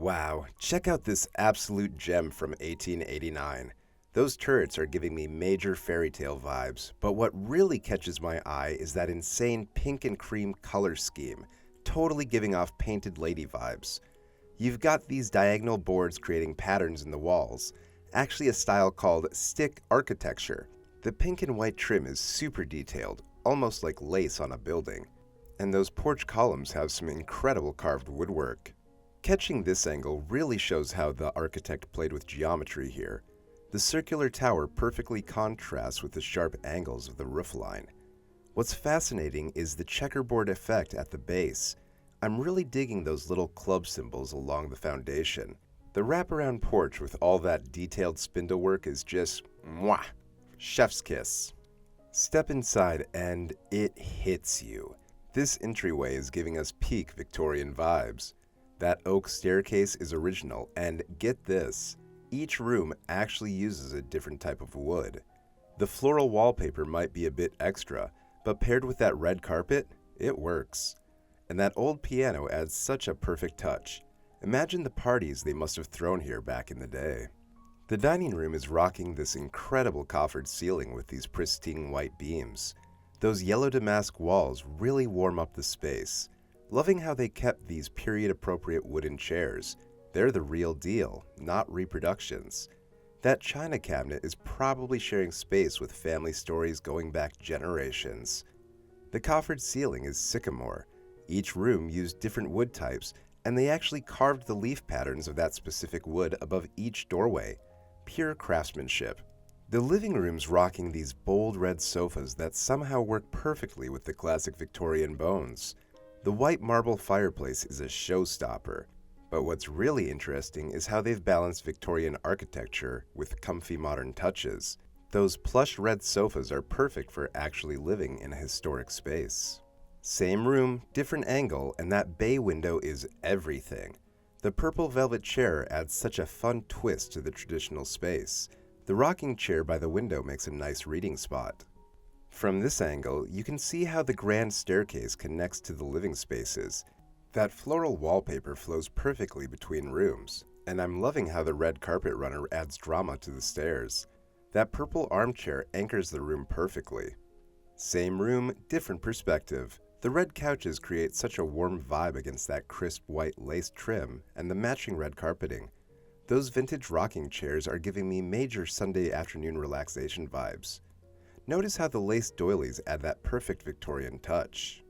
Wow, check out this absolute gem from 1889. Those turrets are giving me major fairy tale vibes, but what really catches my eye is that insane pink and cream color scheme, totally giving off painted lady vibes. You've got these diagonal boards creating patterns in the walls, actually a style called stick architecture. The pink and white trim is super detailed, almost like lace on a building, and those porch columns have some incredible carved woodwork. Catching this angle really shows how the architect played with geometry here. The circular tower perfectly contrasts with the sharp angles of the roofline. What's fascinating is the checkerboard effect at the base. I'm really digging those little club symbols along the foundation. The wraparound porch with all that detailed spindle work is just mwah, chef's kiss. Step inside and it hits you. This entryway is giving us peak Victorian vibes. That oak staircase is original, and get this, each room actually uses a different type of wood. The floral wallpaper might be a bit extra, but paired with that red carpet, it works. And that old piano adds such a perfect touch. Imagine the parties they must have thrown here back in the day. The dining room is rocking this incredible coffered ceiling with these pristine white beams. Those yellow damask walls really warm up the space. Loving how they kept these period-appropriate wooden chairs. They're the real deal, not reproductions. That china cabinet is probably sharing space with family stories going back generations. The coffered ceiling is sycamore. Each room used different wood types, and they actually carved the leaf patterns of that specific wood above each doorway. Pure craftsmanship. The living room's rocking these bold red sofas that somehow work perfectly with the classic Victorian bones. The white marble fireplace is a showstopper, but what's really interesting is how they've balanced Victorian architecture with comfy modern touches. Those plush red sofas are perfect for actually living in a historic space. Same room, different angle, and that bay window is everything. The purple velvet chair adds such a fun twist to the traditional space. The rocking chair by the window makes a nice reading spot. From this angle, you can see how the grand staircase connects to the living spaces. That floral wallpaper flows perfectly between rooms, and I'm loving how the red carpet runner adds drama to the stairs. That purple armchair anchors the room perfectly. Same room, different perspective. The red couches create such a warm vibe against that crisp white lace trim and the matching red carpeting. Those vintage rocking chairs are giving me major Sunday afternoon relaxation vibes. Notice how the lace doilies add that perfect Victorian touch.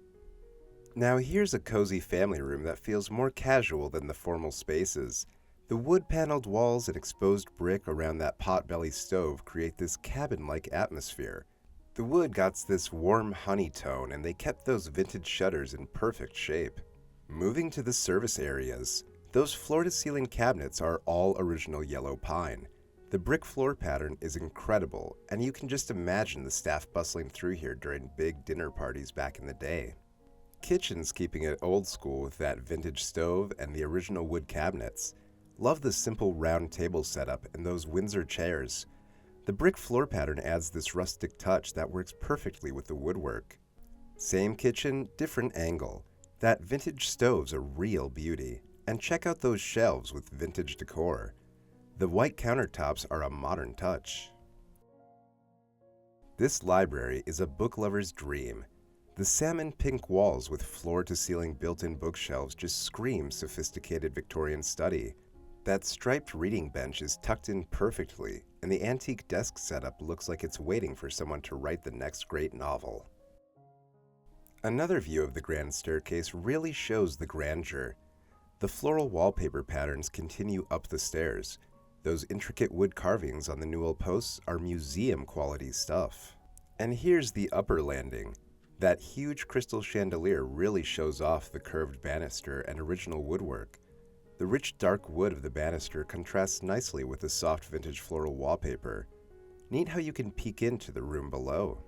Now here's a cozy family room that feels more casual than the formal spaces. The wood-paneled walls and exposed brick around that pot-belly stove create this cabin-like atmosphere. The wood got this warm honey tone, and they kept those vintage shutters in perfect shape. Moving to the service areas, those floor-to-ceiling cabinets are all original yellow pine. The brick floor pattern is incredible, and you can just imagine the staff bustling through here during big dinner parties back in the day. Kitchen's keeping it old school with that vintage stove and the original wood cabinets. Love the simple round table setup and those Windsor chairs. The brick floor pattern adds this rustic touch that works perfectly with the woodwork. Same kitchen, different angle. That vintage stove's a real beauty. And check out those shelves with vintage decor. The white countertops are a modern touch. This library is a book lover's dream. The salmon pink walls with floor-to-ceiling built-in bookshelves just scream sophisticated Victorian study. That striped reading bench is tucked in perfectly, and the antique desk setup looks like it's waiting for someone to write the next great novel. Another view of the grand staircase really shows the grandeur. The floral wallpaper patterns continue up the stairs. Those intricate wood carvings on the newel posts are museum-quality stuff. And here's the upper landing. That huge crystal chandelier really shows off the curved banister and original woodwork. The rich dark wood of the banister contrasts nicely with the soft vintage floral wallpaper. Neat how you can peek into the room below.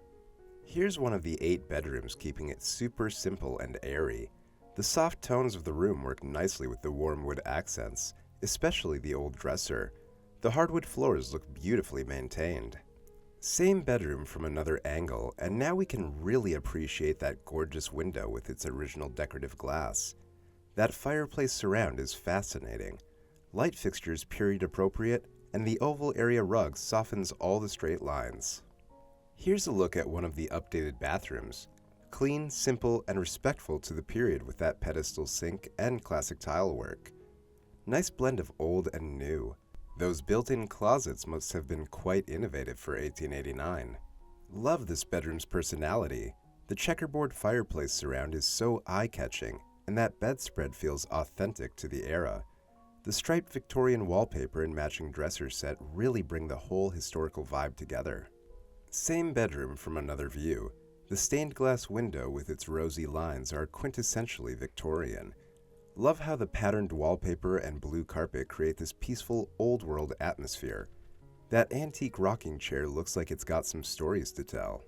Here's one of the 8 bedrooms, keeping it super simple and airy. The soft tones of the room work nicely with the warm wood accents, especially the old dresser. The hardwood floors look beautifully maintained. Same bedroom from another angle, and now we can really appreciate that gorgeous window with its original decorative glass. That fireplace surround is fascinating. Light fixtures period appropriate, and the oval area rug softens all the straight lines. Here's a look at one of the updated bathrooms. Clean, simple, and respectful to the period with that pedestal sink and classic tile work. Nice blend of old and new. Those built-in closets must have been quite innovative for 1889. Love this bedroom's personality. The checkerboard fireplace surround is so eye-catching, and that bedspread feels authentic to the era. The striped Victorian wallpaper and matching dresser set really bring the whole historical vibe together. Same bedroom from another view. The stained glass window with its rosy lines are quintessentially Victorian. Love how the patterned wallpaper and blue carpet create this peaceful, old-world atmosphere. That antique rocking chair looks like it's got some stories to tell.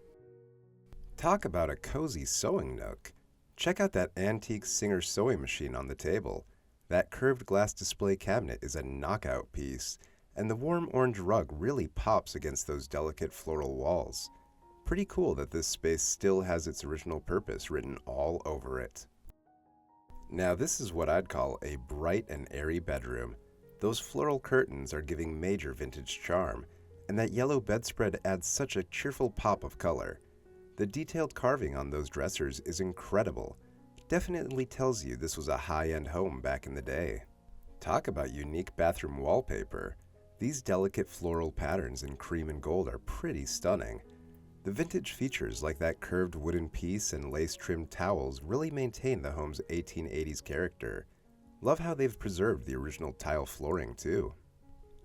Talk about a cozy sewing nook. Check out that antique Singer sewing machine on the table. That curved glass display cabinet is a knockout piece, and the warm orange rug really pops against those delicate floral walls. Pretty cool that this space still has its original purpose written all over it. Now this is what I'd call a bright and airy bedroom. Those floral curtains are giving major vintage charm, and that yellow bedspread adds such a cheerful pop of color. The detailed carving on those dressers is incredible. Definitely tells you this was a high-end home back in the day. Talk about unique bathroom wallpaper. These delicate floral patterns in cream and gold are pretty stunning. The vintage features like that curved wooden piece and lace-trimmed towels really maintain the home's 1880s character. Love how they've preserved the original tile flooring too.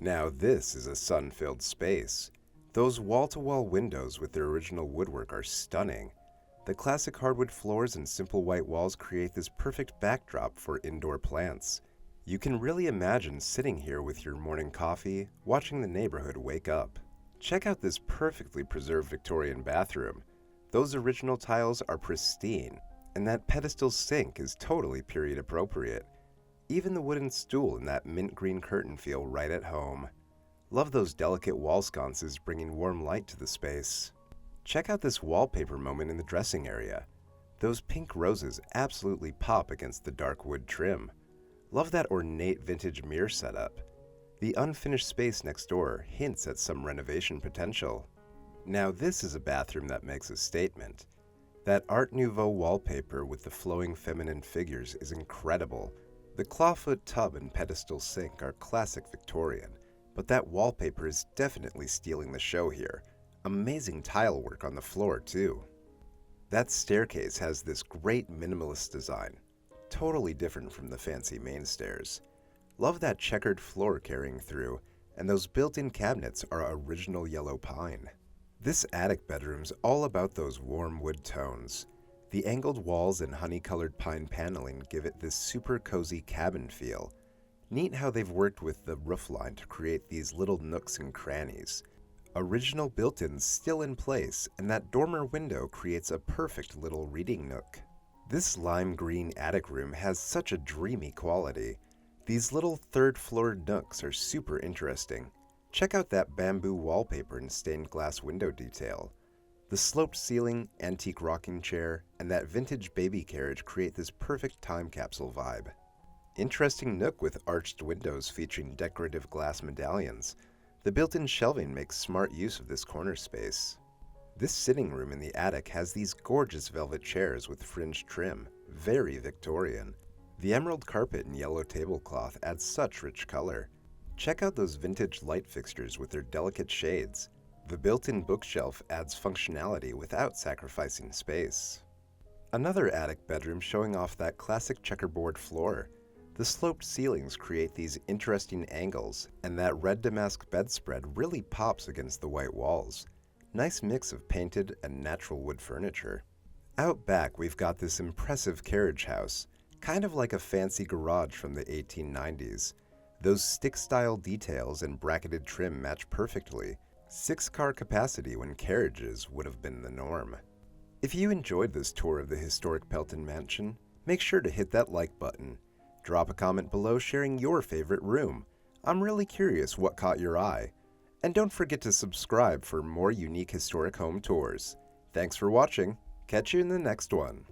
Now this is a sun-filled space. Those wall-to-wall windows with their original woodwork are stunning. The classic hardwood floors and simple white walls create this perfect backdrop for indoor plants. You can really imagine sitting here with your morning coffee, watching the neighborhood wake up. Check out this perfectly preserved Victorian bathroom. Those original tiles are pristine, and that pedestal sink is totally period appropriate. Even the wooden stool and that mint green curtain feel right at home. Love those delicate wall sconces bringing warm light to the space. Check out this wallpaper moment in the dressing area. Those pink roses absolutely pop against the dark wood trim. Love that ornate vintage mirror setup. The unfinished space next door hints at some renovation potential. Now this is a bathroom that makes a statement. That Art Nouveau wallpaper with the flowing feminine figures is incredible. The clawfoot tub and pedestal sink are classic Victorian, but that wallpaper is definitely stealing the show here. Amazing tile work on the floor too. That staircase has this great minimalist design, totally different from the fancy main stairs. Love that checkered floor carrying through, and those built-in cabinets are original yellow pine. This attic bedroom's all about those warm wood tones. The angled walls and honey-colored pine paneling give it this super cozy cabin feel. Neat how they've worked with the roofline to create these little nooks and crannies. Original built-ins still in place, and that dormer window creates a perfect little reading nook. This lime green attic room has such a dreamy quality. These little third-floor nooks are super interesting. Check out that bamboo wallpaper and stained glass window detail. The sloped ceiling, antique rocking chair, and that vintage baby carriage create this perfect time capsule vibe. Interesting nook with arched windows featuring decorative glass medallions. The built-in shelving makes smart use of this corner space. This sitting room in the attic has these gorgeous velvet chairs with fringed trim, very Victorian. The emerald carpet and yellow tablecloth add such rich color. Check out those vintage light fixtures with their delicate shades. The built-in bookshelf adds functionality without sacrificing space. Another attic bedroom showing off that classic checkerboard floor. The sloped ceilings create these interesting angles, and that red damask bedspread really pops against the white walls. Nice mix of painted and natural wood furniture. Out back, we've got this impressive carriage house, kind of like a fancy garage from the 1890s. Those stick-style details and bracketed trim match perfectly. 6-car capacity when carriages would have been the norm. If you enjoyed this tour of the historic Pelton Mansion, make sure to hit that like button. Drop a comment below sharing your favorite room. I'm really curious what caught your eye. And don't forget to subscribe for more unique historic home tours. Thanks for watching. Catch you in the next one.